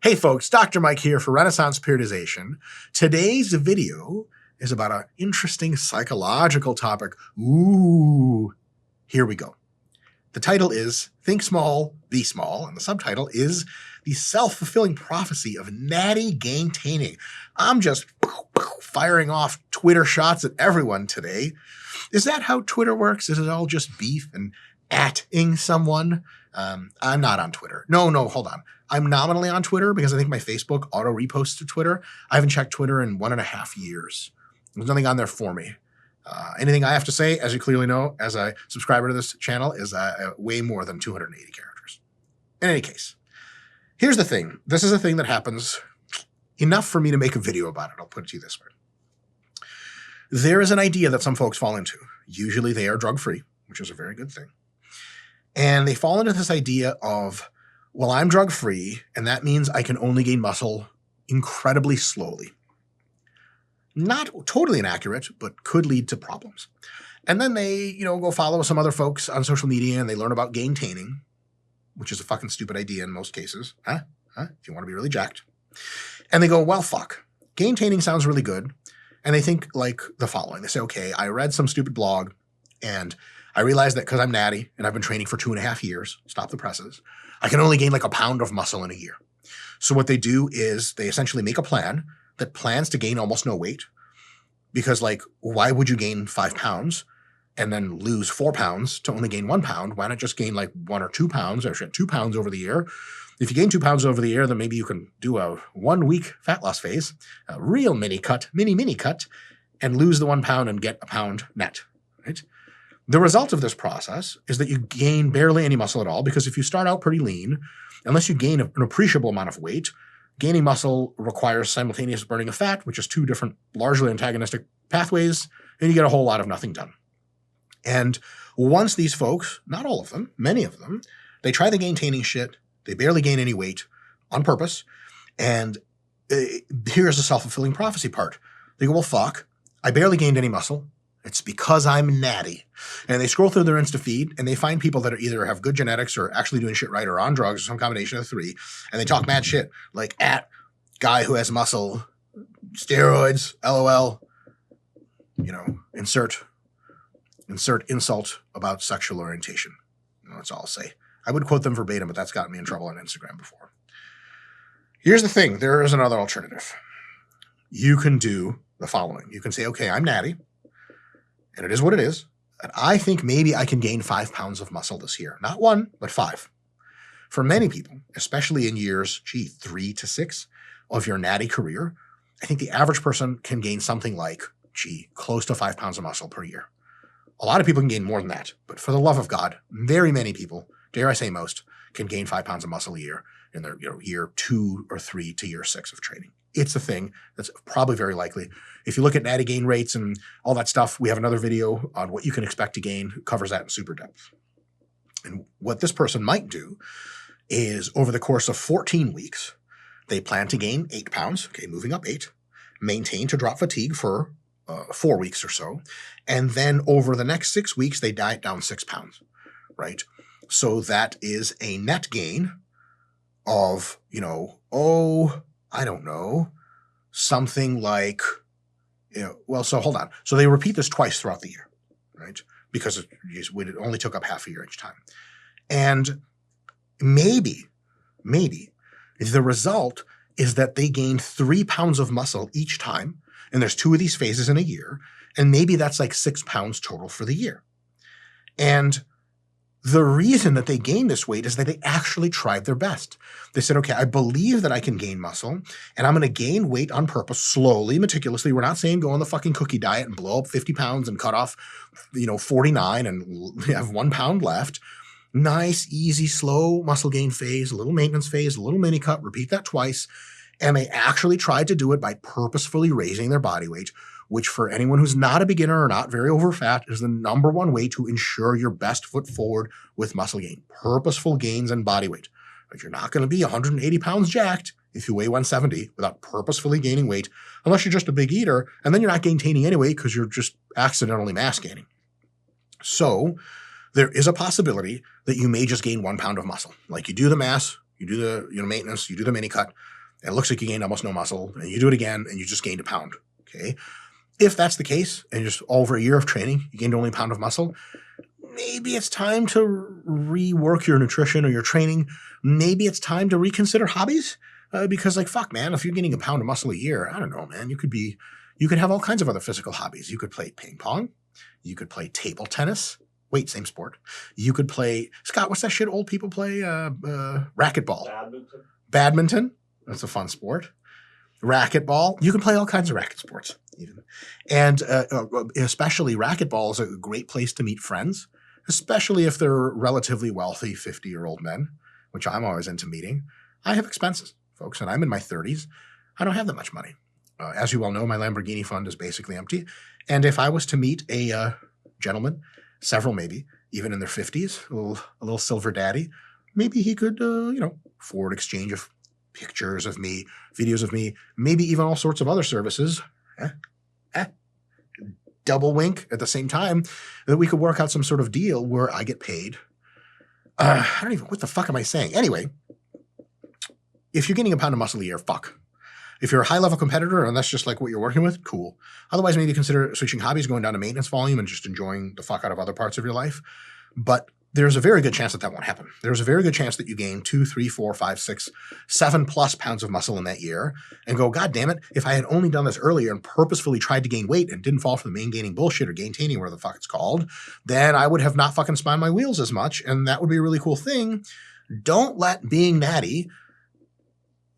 Hey folks, Dr. Mike here for Renaissance Periodization. Today's video is about an interesting psychological topic. Ooh, here we go. The title is Think Small, Be Small, and the subtitle is The Self-Fulfilling Prophecy of Natty Gaintaining. I'm just firing off Twitter shots at everyone today. Is that how Twitter works? Is it all just beef and at-ing someone? I'm not on Twitter. No, hold on. I'm nominally on Twitter because I think my Facebook auto-reposts to Twitter. I haven't checked Twitter in 1.5 years. There's nothing on there for me. Anything I have to say, as you clearly know, as a subscriber to this channel, is way more than 280 characters. In any case, here's the thing. This is a thing that happens enough for me to make a video about it. I'll put it to you this way. There is an idea that some folks fall into. Usually they are drug-free, which is a very good thing. And they fall into this idea of, well, I'm drug-free, and that means I can only gain muscle incredibly slowly. Not totally inaccurate, but could lead to problems. And then they, go follow some other folks on social media, and they learn about gaintaining, which is a fucking stupid idea in most cases. If you want to be really jacked. And they go, well, fuck. Gaintaining sounds really good. And they think like the following. They say, okay, I read some stupid blog, and I realized that because I'm natty and I've been training for 2.5 years, stop the presses, I can only gain like 1 pound of muscle in a year. So what they do is they essentially make a plan that plans to gain almost no weight, because why would you gain 5 pounds and then lose 4 pounds to only gain 1 pound? Why not just gain 1 or 2 pounds or 2 pounds over the year? If you gain 2 pounds over the year, then maybe you can do a 1-week fat loss phase, a real mini cut, and lose the 1 pound and get 1 pound net, right? The result of this process is that you gain barely any muscle at all, because if you start out pretty lean, unless you gain an appreciable amount of weight, gaining muscle requires simultaneous burning of fat, which is 2 different largely antagonistic pathways, and you get a whole lot of nothing done. And once these folks, not all of them, many of them, they try the gaintaining shit, they barely gain any weight on purpose, and here's the self-fulfilling prophecy part. They go, well, fuck, I barely gained any muscle. It's because I'm natty. And they scroll through their Insta feed and they find people that are either have good genetics or actually doing shit right or on drugs or some combination of the 3. And they talk mad shit like at guy who has muscle, steroids, LOL, insert insult about sexual orientation. That's all I'll say. I would quote them verbatim, but that's gotten me in trouble on Instagram before. Here's the thing. There is another alternative. You can do the following. You can say, okay, I'm natty. And it is what it is. And I think maybe I can gain 5 pounds of muscle this year. Not 1, but 5. For many people, especially in years, 3 to 6 of your natty career, I think the average person can gain something like, close to 5 pounds of muscle per year. A lot of people can gain more than that. But for the love of God, very many people, dare I say most, can gain 5 pounds of muscle a year in their year 2 or 3 to year 6 of training. It's a thing that's probably very likely. If you look at natty gain rates and all that stuff, we have another video on what you can expect to gain, covers that in super depth. And what this person might do is over the course of 14 weeks, they plan to gain 8 pounds, okay, moving up 8, maintain to drop fatigue for 4 weeks or so, and then over the next 6 weeks, they diet down 6 pounds, right? So that is a net gain of, I don't know, something like, so hold on. So they repeat this twice throughout the year, right? Because it only took up half a year each time. And maybe the result is that they gain 3 pounds of muscle each time. And there's 2 of these phases in a year. And maybe that's 6 pounds total for the year. And the reason that they gained this weight is that they actually tried their best. They said, okay, I believe that I can gain muscle, and I'm going to gain weight on purpose, slowly, meticulously. We're not saying go on the fucking cookie diet and blow up 50 pounds and cut off, 49 and have 1 pound left. Nice, easy, slow muscle gain phase, a little maintenance phase, a little mini cut, repeat that twice. And they actually tried to do it by purposefully raising their body weight, which for anyone who's not a beginner or not very overfat is the #1 way to ensure your best foot forward with muscle gain. Purposeful gains in body weight. But you're not going to be 180 pounds jacked if you weigh 170 without purposefully gaining weight, unless you're just a big eater, and then you're not gaintaining anyway because you're just accidentally mass gaining. So there is a possibility that you may just gain 1 pound of muscle. You do the mass, you do the maintenance, you do the mini cut, and it looks like you gained almost no muscle, and you do it again, and you just gained a pound. Okay. If that's the case, and just over a year of training, you gained only a pound of muscle, maybe it's time to rework your nutrition or your training. Maybe it's time to reconsider hobbies. Because like, fuck, man, if you're gaining a pound of muscle a year, I don't know, man, you could have all kinds of other physical hobbies. You could play ping pong. You could play table tennis. Wait, same sport. You could play, Scott, what's that shit old people play? Racquetball. Badminton. That's a fun sport. Racquetball. You can play all kinds of racket sports even. And especially racquetball is a great place to meet friends, especially if they're relatively wealthy 50-year-old men, which I'm always into meeting. I have expenses, folks, and I'm in my 30s. I don't have that much money. As you well know, my Lamborghini fund is basically empty. And if I was to meet a gentleman, several maybe, even in their 50s, a little silver daddy, maybe he could, forward exchange of pictures of me, videos of me, maybe even all sorts of other services. Double wink at the same time, that we could work out some sort of deal where I get paid. What the fuck am I saying? Anyway, if you're gaining a pound of muscle a year, fuck. If you're a high-level competitor and that's just like what you're working with, cool. Otherwise, maybe consider switching hobbies, going down to maintenance volume, and just enjoying the fuck out of other parts of your life. But there's a very good chance that won't happen. There's a very good chance that you gain 2, 3, 4, 5, 6, 7+ pounds of muscle in that year and go, God damn it, if I had only done this earlier and purposefully tried to gain weight and didn't fall for the main gaining bullshit or gaintaining, whatever the fuck it's called, then I would have not fucking spun my wheels as much, and that would be a really cool thing. Don't let being natty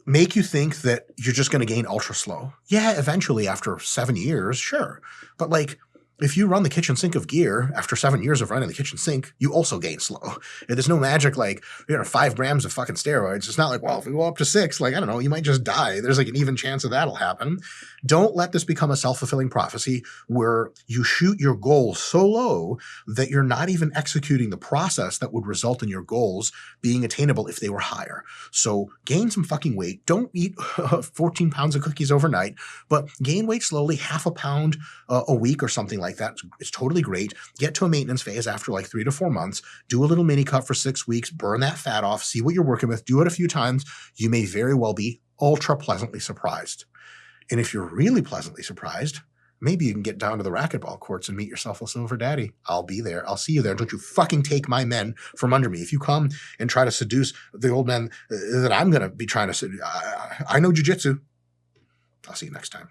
make you think that you're just going to gain ultra slow. Yeah, eventually after 7 years, sure. But like, if you run the kitchen sink of gear after 7 years of running the kitchen sink, you also gain slow. There's no magic like, 5 grams of fucking steroids. It's not like, well, if we go up to 6, like, I don't know, you might just die. There's like an even chance of that'll happen. Don't let this become a self-fulfilling prophecy where you shoot your goals so low that you're not even executing the process that would result in your goals being attainable if they were higher. So gain some fucking weight. Don't eat 14 pounds of cookies overnight, but gain weight slowly, half a pound a week or something like that. It's totally great. Get to a maintenance phase after like 3 to 4 months. Do a little mini cut for 6 weeks. Burn that fat off. See what you're working with. Do it a few times. You may very well be ultra pleasantly surprised. And if you're really pleasantly surprised, maybe you can get down to the racquetball courts and meet yourself a silver daddy. I'll be there. I'll see you there. Don't you fucking take my men from under me. If you come and try to seduce the old men that I'm going to be trying to seduce, I know jujitsu. I'll see you next time.